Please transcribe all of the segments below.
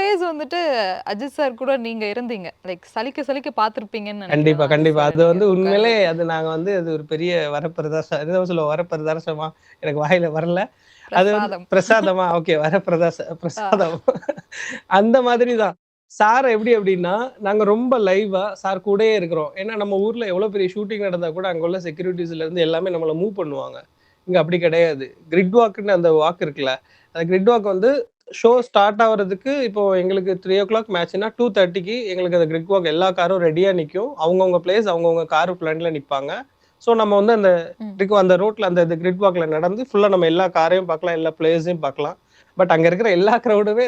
Face வந்துட்டு Ajith sir கூட நீங்க இருந்தீங்க. லைக் சலிக்க சலிக்க பார்த்திருப்பீங்கன்னு நெனைக்கிறேன் கண்டிப்பா, நான் அஜித் கண்டிப்பா. சார அது நீங்க வந்து உண்மையிலே உட்கார்றது. அது நாங்க வந்து அது ஒரு பெரிய வரப்பிரசாசம் என்ன சொல்லுவோம் வரப்பிரதர்சனமா எனக்கு வாயில வரல. அது வந்து பிரசாதம். பிரசாதமா? ஓகே ஆ. பிரசாதம். அந்த மாதிரி தான். சார் எப்படி அப்படின்னா, நாங்க ரொம்ப லைவா சார் கூடயே இருக்கிறோம். ஏன்னா நம்ம ஊர்ல எவ்வளோ பெரிய ஷூட்டிங் நடந்தா கூட அங்க உள்ள செக்யூரிட்டீஸ்ல இருந்து எல்லாமே நம்மள மூவ் பண்ணுவாங்க. இங்க அப்படி கிடையாது. கிரிட் வாக்ன்னு அந்த வாக் இருக்குல்ல, அந்த கிரிட் வாக் வந்து ஷோ ஸ்டார்ட் ஆவறதுக்கு இப்போ எங்களுக்கு 3:00 மேட்ச்னா 2:30க்கு எங்களுக்கு அந்த கிரிட் வாக் எல்லா காரும் ரெடியா நிக்கும். அவங்கவங்க பிளேஸ் அவங்கவங்க கார் ஃப்ரண்ட்ல நிப்பாங்க. ஸோ நம்ம வந்து அந்த ம். அந்த ரோட்ல அந்த கிரிட் வாக்ல நடந்து ஃபுல்லா நம்ம எல்லா காரையும் பார்க்கலாம், எல்லா பிளேயர்ஸையும் பார்க்கலாம். பட் அங்க இருக்கிற எல்லா கிரவுடுமே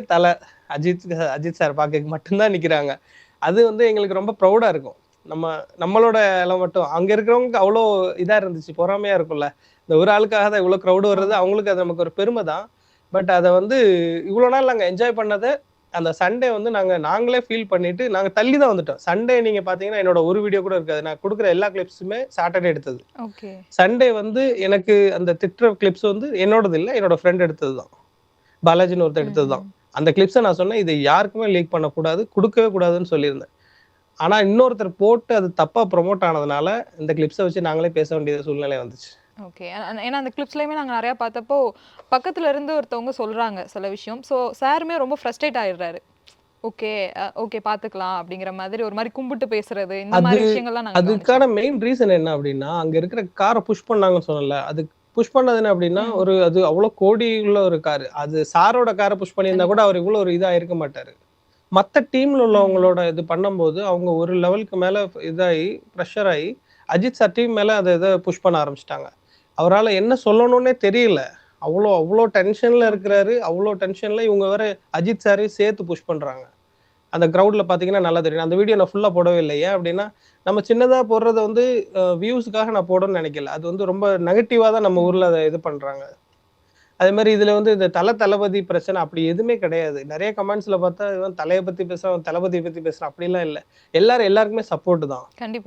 அஜித் அஜித் சார் பார்க்க மட்டும் தான் நிக்கிறாங்க. அது வந்து எங்களுக்கு ரொம்ப ப்ரௌடா இருக்கும். நம்ம நம்மளோட எல்லாம் மட்டும் அங்க இருக்கிறவங்களுக்கு அவ்வளோ இதா இருந்துச்சு. பொறாமையா இருக்கும்ல. இந்த ஒரு ஆளுக்காக தான் இவ்வளோ கிரவுட் வர்றது ஆமா. அவங்களுக்கு அது நமக்கு ஒரு பெருமை தான். பட் அத வந்து இவ்வளோ நாள் நாங்க என்ஜாய் பண்ணத அந்த சண்டே வந்து நாங்களே ஃபீல் பண்ணிட்டு நாங்க தள்ளி தான் வந்துட்டோம். சண்டே நீங்க பார்த்தீங்கன்னா, என்னோட ஒரு வீடியோ கூட இருக்காது. நான் குடுக்குற எல்லா கிளிப்ஸுமே சாட்டர்டே எடுத்தது. ஓகே. சண்டே வந்து எனக்கு அந்த திட்டுற கிளிப்ஸ் வந்து என்னோடது இல்ல. என்னோட ஃப்ரெண்ட் எடுத்தது தான். பாலாஜின்னு ஒருத்தன் எடுத்தது தான். ம்ஹ்ம். அந்த கிளிப்ஸ நான் சொன்னேன், "இத யாருக்குமே லீக் பண்ணக்கூடாது. குடுக்கவே கூடாதுன்னு" சொல்லியிருந்தேன். ஆனா இன்னொருத்தர் போட்டு அது தப்பா ப்ரமோட் ஆனதுனால, இந்த கிளிப்ஸ வச்சு நாங்களே பேச வேண்டிய சூழ்நிலை வந்துச்சு. ஓகே. ஏன்னா அந்த கிளிப்ஸ்லயுமே நாங்க நெறையா பார்த்தப்போ, பக்கத்துல இருந்து ஒருத்தவங்க சொல்றாங்க சில விஷயம். ஸோ சாருமே ரொம்ப ஃப்ரஸ்ட்ரேட் ஆயிடுறாரு. ஓகே, ஓகே பார்த்துக்கலாம் அப்படிங்கிற மாதிரி ஒரு மாரி கும்பிட்டு பேசுறது, இந்த அது மாரி விஷயங்கள்லாம் நாங்க அதுக்கான கவனிச்சோம். மெயின் ரீசன் என்ன அப்டின்னா, அங்க இருக்கிற கார புஷ் பண்ணாங்கன்னு சொன்னேன்ல. அது புஷ் பண்ணது என்ன அப்டின்னா, ம். அது அவ்ளோ கோடி உள்ள ஒரு காரு. அது சாரோட கார புஷ் பண்ணியிருந்தா கண்டிப்பா. கூட அவர் இவ்ளோ ஒரு இதா இருக்க மாட்டாரு. மத்த டீம்ல ம். உள்ளவங்களோட இது பண்ணும்போது, அவங்க ஒரு லெவலுக்கு மேல இதாயி, பிரஷர் ஆயி, அஜித் சார் டீம் மேல அத இத புஷ் பண்ண ஆரம்பிச்சுட்டாங்க. அவரால என்ன சொல்லணும்னே தெரியல. அவ்ளோ அவ்ளோ டென்ஷன்ல ஓகே. இருக்கிறாரு. அவ்ளோ டென்ஷன்ல இவங்க வேற அஜித் சாரையும் சேர்த்து புஷ் பண்றாங்க. அந்த கிரவுட்ல பார்த்தீங்கன்னா நல்லா தெரியும். அந்த வீடியோ நான் ஃபுல்லா போடவே இல்ல. ஏன் அப்டின்னா, நம்ம சின்னதா போடுறத வந்து வியூஸ்க்காக நான் போடணும்னு நெனைக்கல. அது வந்து ரொம்ப நெகட்டிவா தான் நம்ம ஊர்ல ம். அத இது பண்றாங்க. அதே மாரி இதுல வந்து இந்த தளபதி பிரச்சனை அப்படி எதுவுமே கிடையாது. நெறைய கமெண்ட்ஸ்ல பார்த்தா, இவன் தலைய பத்தி பேசுறான், தளபதிய பத்தி பேசுறான் அப்படிலாம் இல்ல. எல்லாரும் எல்லாருக்குமே சப்போர்ட் தான். கண்டிப்பா.